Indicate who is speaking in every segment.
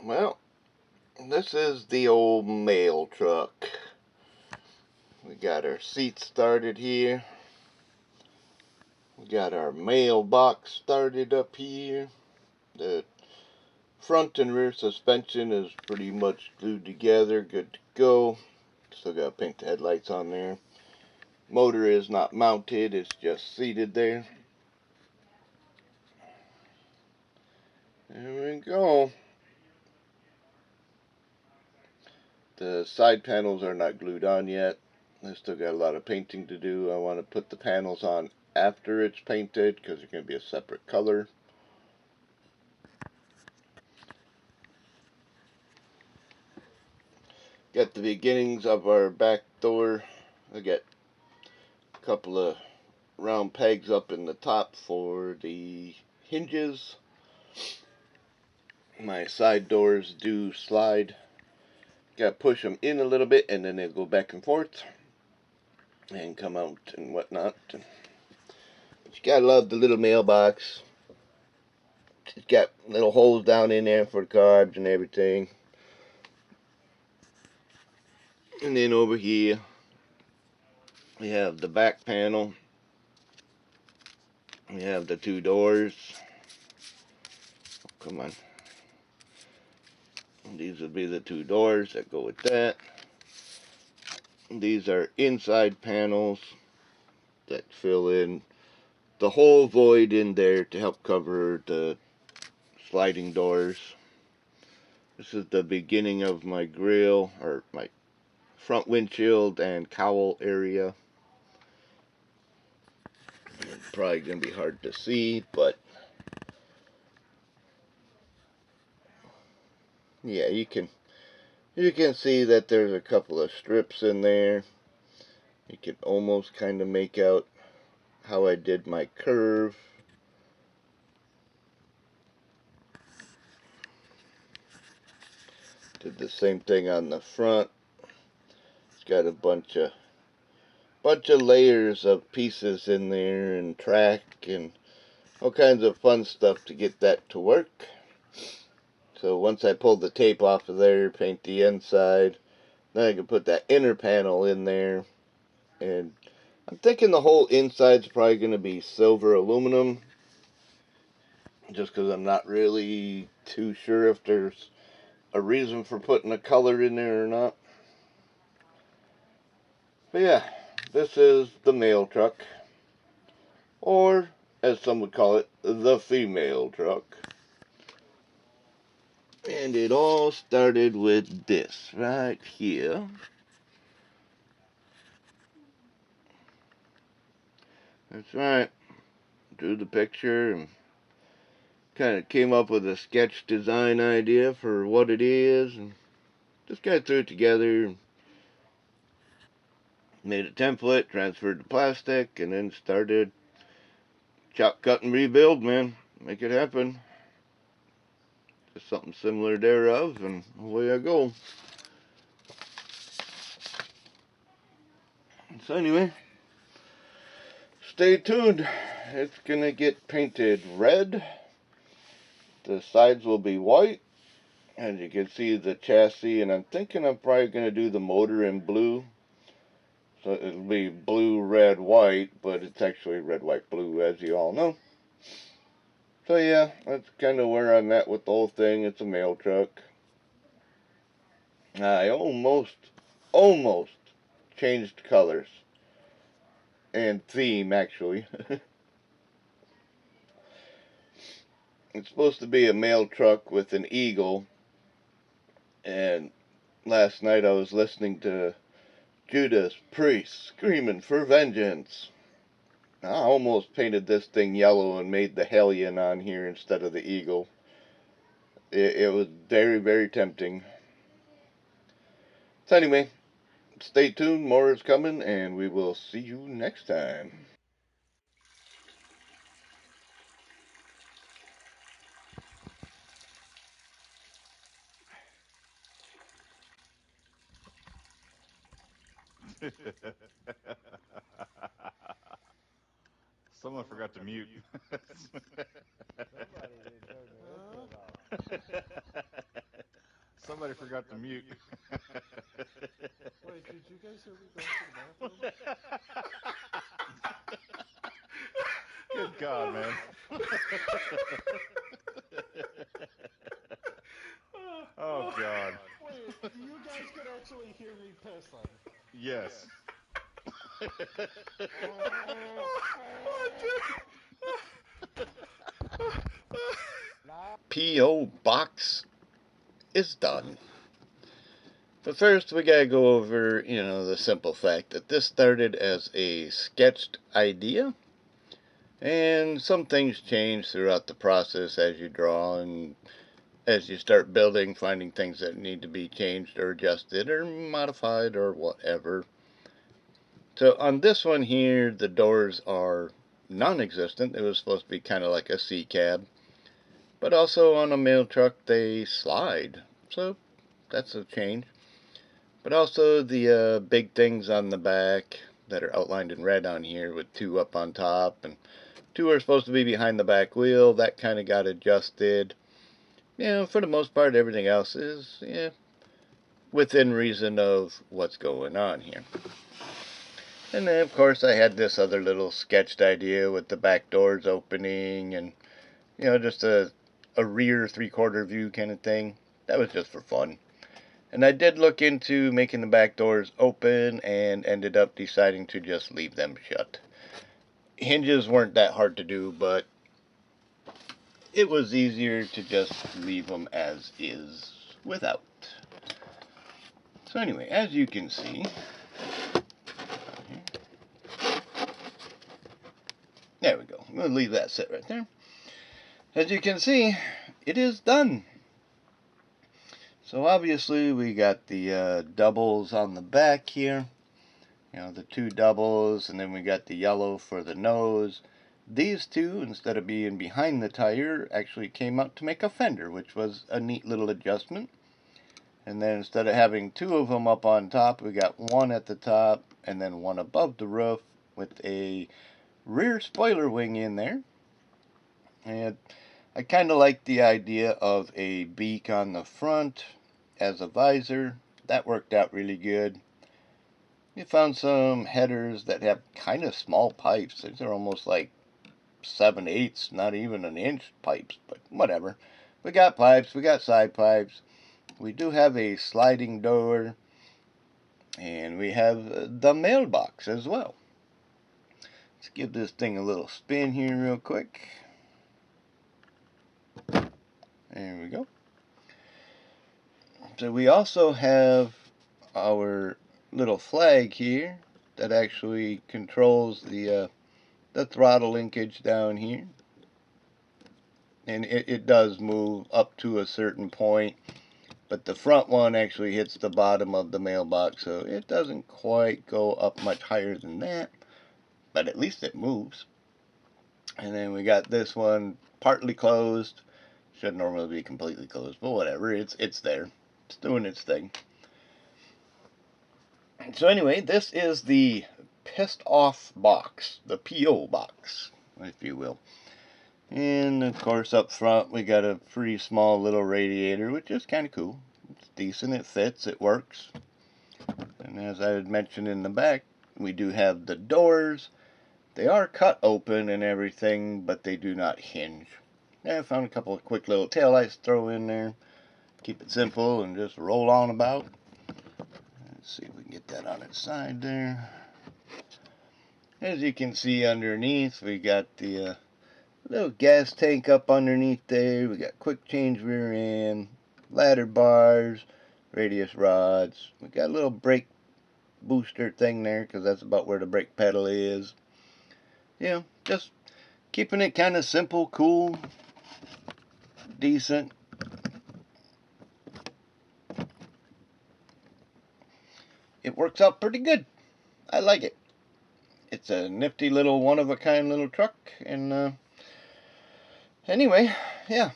Speaker 1: Well, this is the old mail truck. We got our seats started here. We got our mailbox started up here. The front and rear suspension is pretty much glued together, good to go. Still got to paint the headlights on there. Motor is not mounted, it's just seated there. There we go. The side panels are not glued on yet. I still got a lot of painting to do. I want to put the panels on after it's painted because they're going to be a separate color. Got the beginnings of our back door. I got a couple of round pegs up in the top for the hinges. My side doors do slide. Got to push them in a little bit and then they'll go back and forth and come out and whatnot. But you gotta love the little mailbox. It's got little holes down in there for the carbs and everything. And then over here we have the back panel. We have the two doors. Oh, come on. These would be the two doors that go with that. These are inside panels that fill in the whole void in there to help cover the sliding doors. This is the beginning of my grill, or my front windshield and cowl area. It's probably going to be hard to see, but yeah, you can see that there's a couple of strips in there. You can almost kind of make out how I did my curve. Did the same thing on the front. It's got a bunch of layers of pieces in there and track and all kinds of fun stuff to get that to work. So once I pull the tape off of there, paint the inside, then I can put that inner panel in there. And I'm thinking the whole inside's probably going to be silver aluminum, just because I'm not really too sure if there's a reason for putting a color in there or not. But yeah, this is the mail truck, or as some would call it, the female truck. And it all started with this right here. That's right. Drew the picture and kind of came up with a sketch design idea for what it is, and just kind of threw it together, made a template, transferred the plastic, and then started chop, cut, and rebuild, man. Make it happen. Just something similar thereof, and away I go. So anyway, stay tuned. It's gonna get painted red. The sides will be white. As you can see, the chassis, and I'm thinking I'm probably gonna do the motor in blue. So it'll be blue, red, white, but it's actually red, white, blue, as you all know. So yeah, that's kind of where I'm at with the whole thing. It's a mail truck. I almost changed colors and theme, actually. It's supposed to be a mail truck with an eagle, and last night I was listening to Judas Priest screaming for vengeance. I almost painted this thing yellow and made the hellion on here instead of the eagle. It was very, very tempting. So anyway, stay tuned, more is coming, and we will see you next time.
Speaker 2: Someone forgot to mute.
Speaker 3: Somebody didn't turn the record off.
Speaker 2: Somebody forgot to mute.
Speaker 3: Wait, did you guys hear me going to the bathroom?
Speaker 2: Good God, man. Oh God.
Speaker 3: Wait, you guys could actually hear me piss then.
Speaker 2: Yes.
Speaker 1: P.O. Box is done. But first, we gotta go over, the simple fact that this started as a sketched idea, and some things change throughout the process as you draw and as you start building, finding things that need to be changed or adjusted or modified or whatever. So on this one here, the doors are non-existent. It was supposed to be kind of like a C cab, but also on a mail truck they slide. So that's a change. But also the big things on the back that are outlined in red on here with two up on top and two are supposed to be behind the back wheel. That kind of got adjusted. For the most part, everything else is within reason of what's going on here. And then, of course, I had this other little sketched idea with the back doors opening and, just a rear three-quarter view kind of thing. That was just for fun. And I did look into making the back doors open and ended up deciding to just leave them shut. Hinges weren't that hard to do, but it was easier to just leave them as is without. So anyway, as you can see, there we go. We'll leave that sit right there. As you can see, it is done. So obviously we got the doubles on the back here. The two doubles, and then we got the yellow for the nose. These two, instead of being behind the tire, actually came out to make a fender, which was a neat little adjustment. And then instead of having two of them up on top, we got one at the top and then one above the roof with a rear spoiler wing in there. And I kind of like the idea of a beak on the front as a visor. That worked out really good. We found some headers that have kind of small pipes. These are almost like 7/8, not even an inch pipes, but whatever. We got pipes, we got side pipes. We do have a sliding door, and we have the mailbox as well. Let's give this thing a little spin here real quick. There we go. So we also have our little flag here that actually controls the throttle linkage down here. And it does move up to a certain point, but the front one actually hits the bottom of the mailbox, so it doesn't quite go up much higher than that, but at least it moves. And then we got this one partly closed. Should normally be completely closed, but whatever, it's there. It's doing its thing. So anyway, this is the pissed off box, the P.O. box, if you will. And of course up front we got a pretty small little radiator, which is kind of cool. It's decent, it fits, it works. And as I had mentioned in the back, we do have the doors. They are cut open and everything, but they do not hinge. I found a couple of quick little taillights to throw in there. Keep it simple and just roll on about. Let's see if we can get that on its side there. As you can see underneath, we got the little gas tank up underneath there. We got quick change rear end, ladder bars, radius rods. We got a little brake booster thing there because that's about where the brake pedal is. Just keeping it kind of simple, cool, decent. It works out pretty good. I like it. It's a nifty little one-of-a-kind little truck. And anyway, yeah.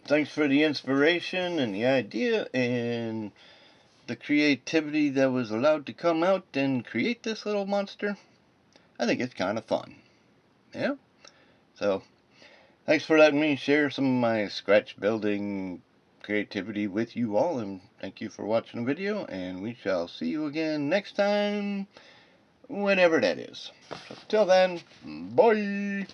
Speaker 1: Thanks for the inspiration and the idea and the creativity that was allowed to come out and create this little monster. I think it's kind of fun. Yeah? So, thanks for letting me share some of my scratch building creativity with you all, and thank you for watching the video, and we shall see you again next time, whenever that is. So till then, bye!